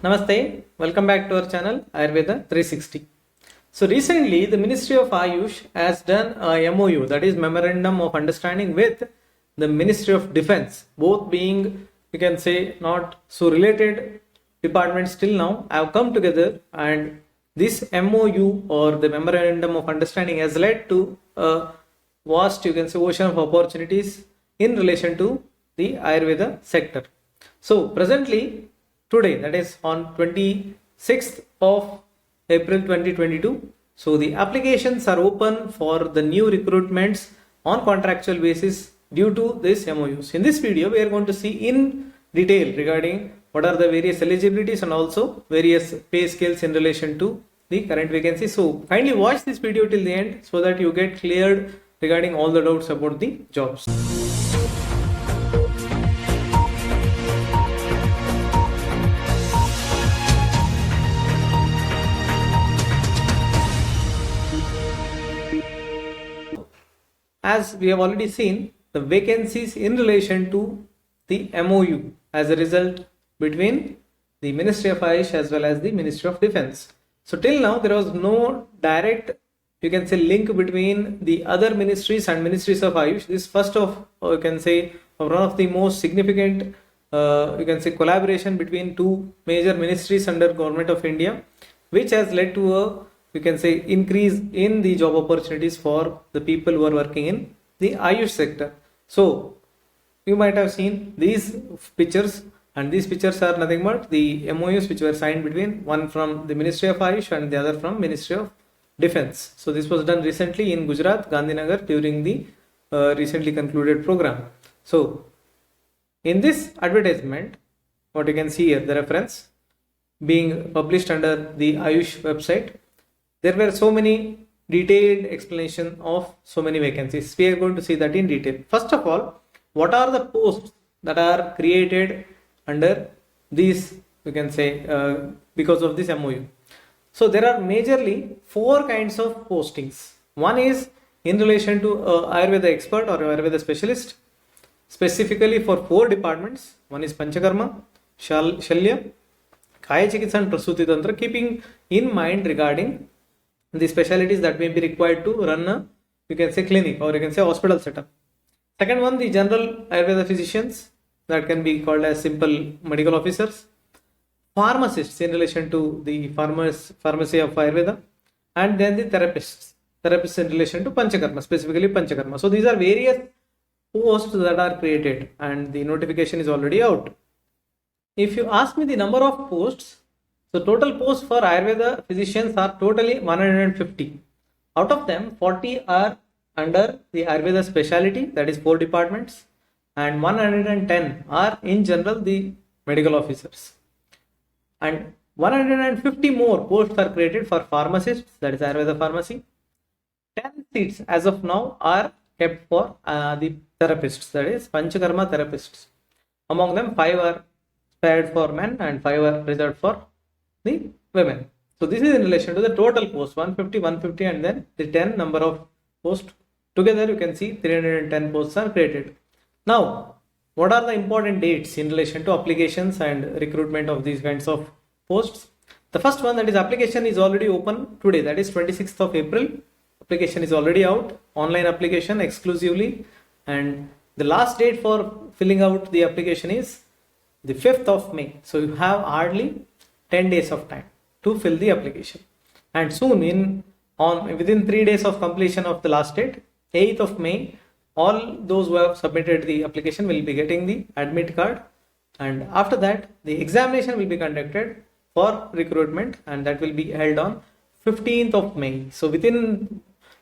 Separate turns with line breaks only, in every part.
Namaste, welcome back to our channel Ayurveda 360. So recently the Ministry of AYUSH has done a MOU, that is Memorandum of Understanding, with the Ministry of Defense, both being, you can say, not so related departments till now have come together, and this MOU or the Memorandum of Understanding has led to a vast, you can say, ocean of opportunities in relation to the Ayurveda sector. So presently, today, that is on 26th of April 2022, so the applications are open for the new recruitments on contractual basis due to this MOUs. In this video, we are going to see in detail regarding what are the various eligibilities and also various pay scales in relation to the current vacancy. So kindly watch this video till the end so that you get cleared regarding all the doubts about the jobs. As we have already seen, the vacancies in relation to the MOU as a result between the Ministry of AYUSH as well as the Ministry of Defense. So till now there was no direct, you can say, link between the other ministries and ministries of AYUSH. This first of, you can say, one of the most significant, you can say, collaboration between two major ministries under Government of India, which has led to a, you can say, increase in the job opportunities for the people who are working in the AYUSH sector. So you might have seen these pictures, and these pictures are nothing but the MOUs which were signed between one from the Ministry of AYUSH and the other from Ministry of Defense. So this was done recently in Gujarat, Gandhinagar, during the recently concluded program. So in this advertisement, what you can see here, the reference being published under the AYUSH website, there were so many detailed explanation of so many vacancies. We are going to see that in detail. First of all, what are the posts that are created under these, you can say, because of this MOU? So there are majorly four kinds of postings. One is in relation to Ayurveda expert or Ayurveda specialist, specifically for four departments. One is Pancakarma, Shalya, Kaya Chikitsa and Prasuti Tantra, keeping in mind regarding the specialties that may be required to run a, you can say, clinic or you can say hospital setup. Second one, the general Ayurveda physicians, that can be called as simple medical officers. Pharmacists in relation to the pharmacy of Ayurveda, and then the therapists in relation to Pancakarma, specifically Pancakarma. So these are various posts that are created and the notification is already out. If you ask me the number of posts, so total posts for Ayurveda physicians are totally 150. Out of them, 40 are under the Ayurveda specialty, that is 4 departments, and 110 are in general the medical officers. And 150 more posts are created for pharmacists, that is Ayurveda pharmacy. 10 seats as of now are kept for the therapists, that is Pancakarma therapists. Among them, 5 are spared for men and 5 are reserved for the women. So this is in relation to the total posts, 150, and then the 10 number of posts. Together you can see 310 posts are created. Now, what are the important dates in relation to applications and recruitment of these kinds of posts? The first one, that is application, is already open today, that is 26th of April. Application is already out, online application exclusively, and the last date for filling out the application is the 5th of May. So you have hardly 10 days of time to fill the application, and soon within 3 days of completion of the last date, 8th of May, all those who have submitted the application will be getting the admit card, and after that the examination will be conducted for recruitment, and that will be held on 15th of May. So within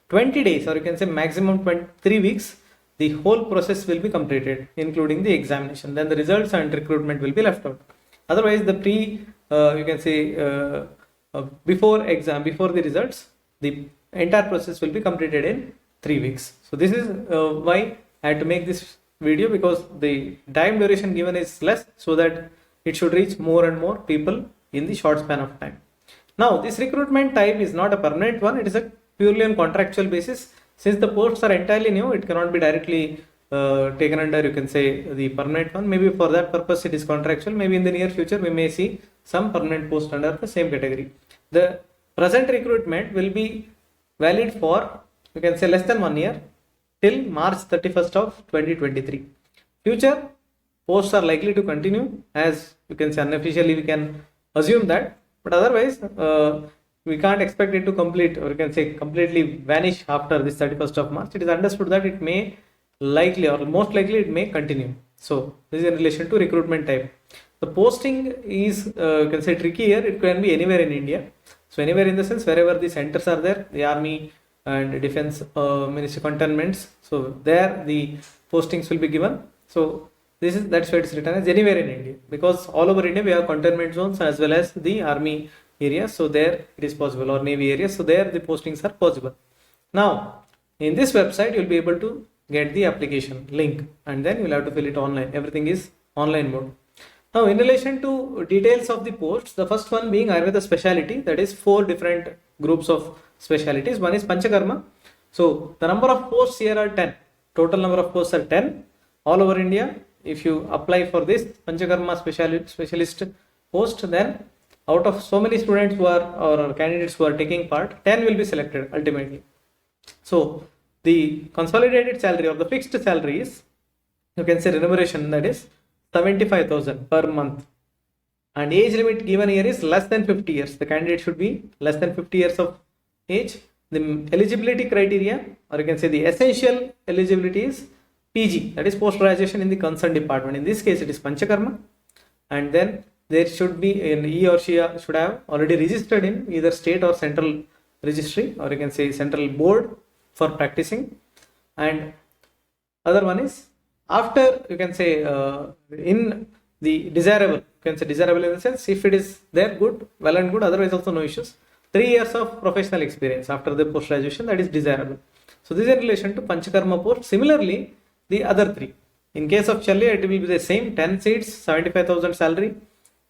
20 days, or you can say maximum 3 weeks, the whole process will be completed, including the examination. Then the results and recruitment will be left out. Otherwise, the you can say before the results, the entire process will be completed in 3 weeks. So this is why I had to make this video, because the time duration given is less, so that it should reach more and more people in the short span of time. Now, this recruitment type is not a permanent one, it is a purely on contractual basis. Since the posts are entirely new, it cannot be directly taken under, you can say, the permanent one. Maybe for that purpose it is contractual. Maybe in the near future we may see some permanent post under the same category. The present recruitment will be valid for, you can say, less than 1 year till March 31st of 2023. Future posts are likely to continue, as you can say unofficially we can assume that, but otherwise we can't expect it to complete, or you can say completely vanish after this 31st of March. It is understood that it may likely, or most likely it may continue. So this is in relation to recruitment type. The posting is you can say tricky here. It can be anywhere in India. So anywhere in the sense wherever the centers are there, the army and defense ministry cantonments, so there the postings will be given. So this is, that's why it's written as anywhere in India, because all over India we have cantonment zones as well as the army areas. So there it is possible, or navy areas. So there the postings are possible. Now in this website you'll be able to get the application link, and then you'll have to fill it online. Everything is online mode. Now in relation to details of the posts, the first one being Ayurveda specialty, that is 4 different groups of specialities. One is Pancakarma. So the number of posts here are 10. Total number of posts are 10 all over India. If you apply for this Pancakarma specialist post, then out of so many students who are, or candidates who are taking part, 10 will be selected ultimately. So the consolidated salary or the fixed salary is, you can say remuneration, that is 75,000 per month, and age limit given here is less than 50 years. The candidate should be less than 50 years of age. The eligibility criteria, or you can say the essential eligibility, is PG, that is post graduation in the concerned department. In this case it is Pancakarma, and then there should be, he or she should have already registered in either state or central registry, or you can say central board for practicing. And other one is, after, you can say in the desirable, you can say desirable in the sense if it is there, good, well and good, otherwise also no issues. 3 years of professional experience after the post graduation, that is desirable. So this is in relation to Pancakarma post. Similarly the other 3, in case of Shalya it will be the same, 10 seats, 75,000 salary,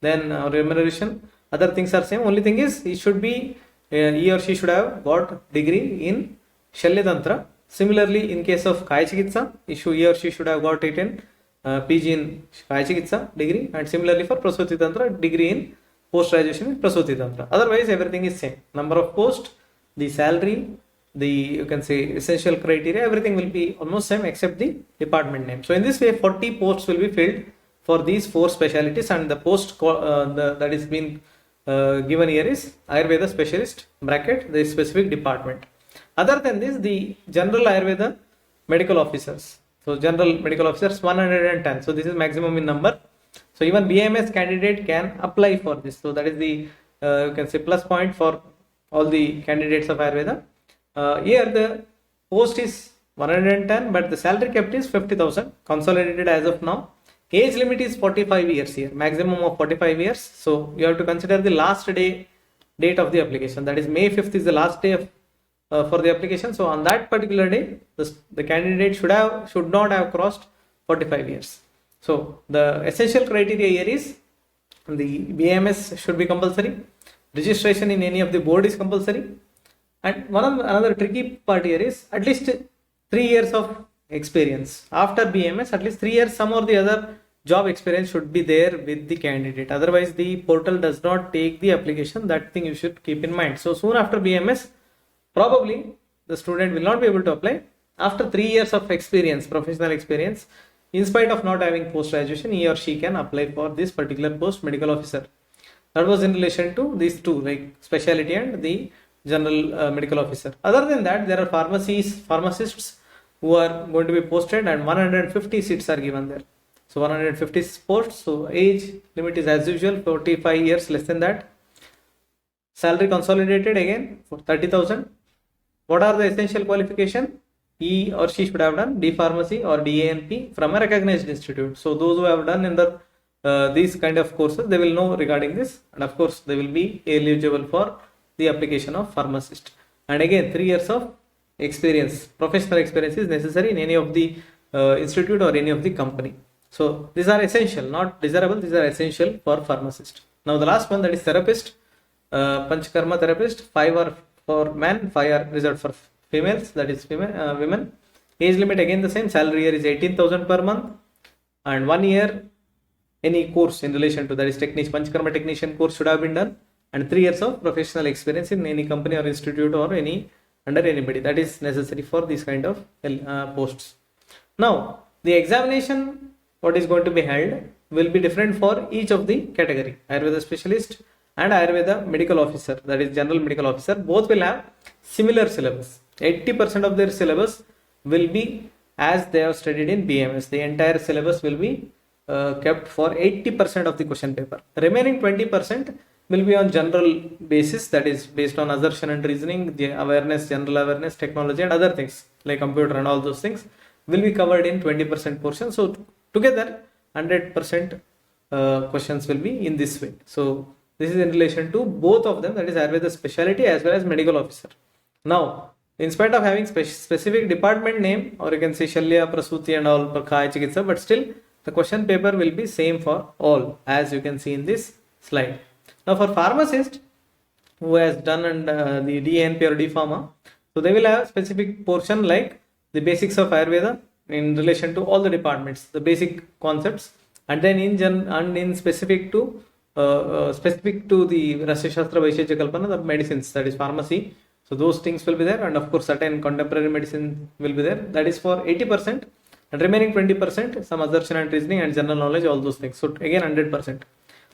then remuneration, other things are same. Only thing is he should be, he or she should have got degree in Shalya Tantra. Similarly, in case of Kaya Chikitsa, he or she should have got it in PG in Kaya Chikitsa degree, and similarly for Prasuti Tantra, degree in post graduation in Prasuti Tantra. Otherwise, everything is same. Number of posts, the salary, the, you can say essential criteria, everything will be almost same except the department name. So in this way, 40 posts will be filled for these 4 specialties, and the post that is being given here is Ayurveda specialist bracket the specific department. Other than this, the general Ayurveda medical officers. So general medical officers 110. So this is maximum in number. So even BMS candidate can apply for this. So that is the you can say plus point for all the candidates of Ayurveda. Here the post is 110, but the salary kept is 50,000 consolidated as of now. Age limit is 45 years here, maximum of 45 years. So you have to consider the last date of the application. That is May 5th is the last day of for the application. So on that particular day, the candidate should not have crossed 45 years. So the essential criteria here is the BMS should be compulsory, registration in any of the board is compulsory, and another tricky part here is at least 3 years of experience. After BMS, at least 3 years some or the other job experience should be there with the candidate. Otherwise the portal does not take the application. That thing you should keep in mind. So soon after BMS, probably the student will not be able to apply. After 3 years of experience, professional experience, in spite of not having post graduation, he or she can apply for this particular post, medical officer. That was in relation to these 2, like specialty and the general medical officer. Other than that, there are pharmacists who are going to be posted, and 150 seats are given there. So 150 posts. So age limit is as usual 45 years, less than that. Salary consolidated again for 30,000. What are the essential qualification? He or she should have done D Pharmacy or DANP from a recognized institute. So those who have done in these kind of courses, they will know regarding this, and of course they will be eligible for the application of pharmacist. And again 3 years of experience, professional experience is necessary in any of the institute or any of the company. So these are essential, not desirable. These are essential for pharmacist. Now the last one, that is therapist. Panchakarma therapist, 5 are for men, 5 are reserved for females, that is women. Age limit again the same, salary here is 18,000 per month, and 1 year any course in relation to that is Pancakarma technician course should have been done, and 3 years of professional experience in any company or institute or any under anybody, that is necessary for these kind of posts. Now the examination what is going to be held will be different for each of the category. Ayurveda specialist and Ayurveda medical officer, that is general medical officer, both will have similar syllabus. 80% of their syllabus will be as they have studied in BMS. The entire syllabus will be kept for 80% of the question paper. Remaining 20% will be on general basis, that is based on assertion and reasoning, the awareness, general awareness, technology and other things like computer and all those things will be covered in 20% portion. So together 100% questions will be in this way. So this is in relation to both of them, that is Ayurveda specialty as well as medical officer. Now in spite of having specific department name, or you can say Shalya, Prasuti and all, Chikitsa, but still the question paper will be same for all, as you can see in this slide. Now for pharmacist who has done the DNP or D Pharma, so they will have specific portion like the basics of Ayurveda in relation to all the departments, the basic concepts, and then in specific to the Rasya Shastra, Vaisheshya Kalpana, the medicines, that is pharmacy. So those things will be there, and of course certain contemporary medicine will be there, that is for 80%, and remaining 20% some assertion and reasoning and general knowledge, all those things. So again 100%.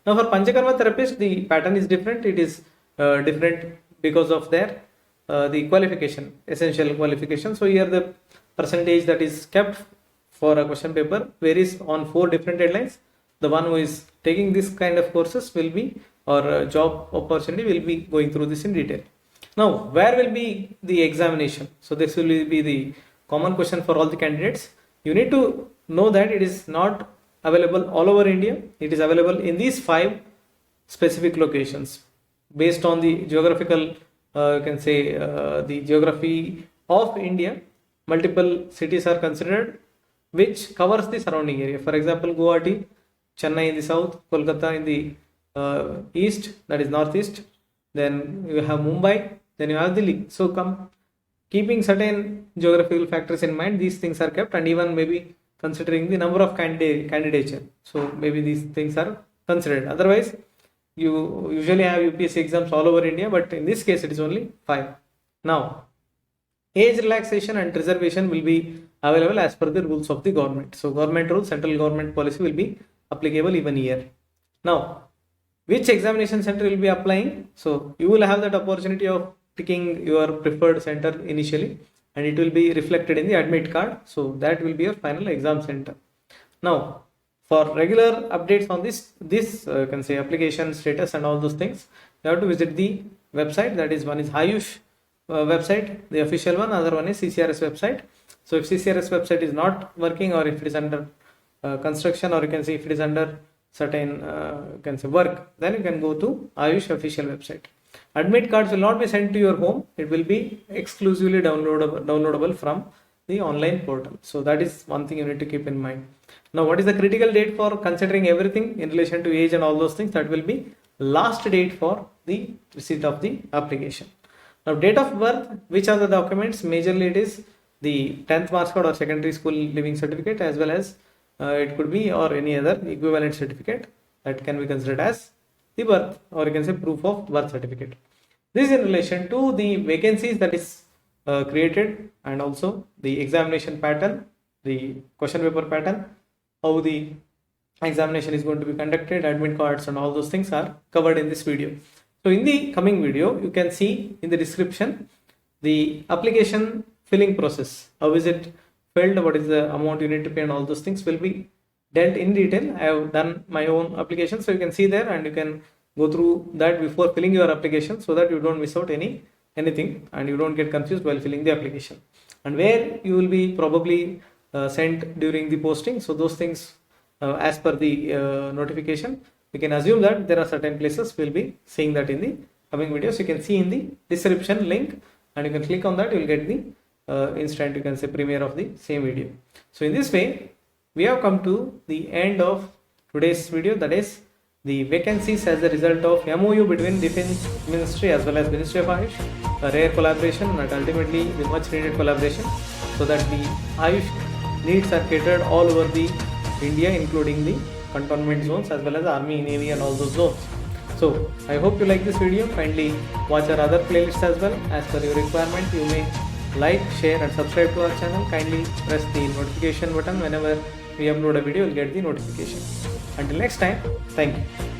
Now for Pancakarma therapist, the pattern is different. It is different because of their the qualification, essential qualification. So here the percentage that is kept for a question paper varies on 4 different deadlines. The one who is taking this kind of courses will be, or job opportunity will be going through this in detail. Now where will be the examination? So this will be the common question for all the candidates. You need to know that it is not available all over India. It is available in these 5 specific locations based on the geographical, you can say the geography of India. Multiple cities are considered which covers the surrounding area. For example, Guwahati, Chennai in the south, Kolkata in the east, that is northeast. Then you have Mumbai, then you have Delhi. So keeping certain geographical factors in mind, these things are kept, and even maybe considering the number of candidature. So maybe these things are considered. Otherwise, you usually have UPSC exams all over India, but in this case it is only 5. Now, age relaxation and reservation will be available as per the rules of the government. So government rules, central government policy will be applicable even here. Now, which examination center will be applying? So you will have that opportunity of picking your preferred center initially, and it will be reflected in the admit card. So that will be your final exam center. Now for regular updates on this you can say application status and all those things, you have to visit the website. That is, one is AYUSH website, the official one, other one is CCRS website. So if CCRS website is not working, or if it is under construction, or you can say if it is under certain you can say work, then you can go to AYUSH official website. Admit cards will not be sent to your home. It will be exclusively downloadable from the online portal. So that is one thing you need to keep in mind. Now what is the critical date for considering everything in relation to age and all those things? That will be last date for the receipt of the application. Now date of birth, which are the documents? Majorly it is the 10th marks card or secondary school living certificate, as well as it could be or any other equivalent certificate that can be considered as the birth, or you can say proof of birth certificate. This is in relation to the vacancies that is created, and also the examination pattern, the question paper pattern, how the examination is going to be conducted, admit cards and all those things are covered in this video. So in the coming video, you can see in the description the application filling process. How is it filled? What is the amount you need to pay, and all those things will be dealt in detail. I have done my own application, so you can see there, and you can go through that before filling your application, so that you don't miss out anything and you don't get confused while filling the application. And where you will be probably sent during the posting, so those things as per the notification, we can assume that there are certain places. We'll be seeing that in the coming videos. You can see in the description link, and you can click on that. You will get the instant, you can say, premiere of the same video. So in this way, we have come to the end of today's video, that is the vacancies as a result of MOU between Defense Ministry as well as Ministry of AYUSH, a rare collaboration and ultimately the much needed collaboration. so that the Ayush needs are catered all over the India, including the cantonment zones as well as Army, Navy and all those zones. So I hope you like this video. Kindly watch our other playlists as well. As per your requirement, you may like, share and subscribe to our channel. Kindly press the notification button. Whenever we upload a video, you'll get the notification. Until next time, thank you.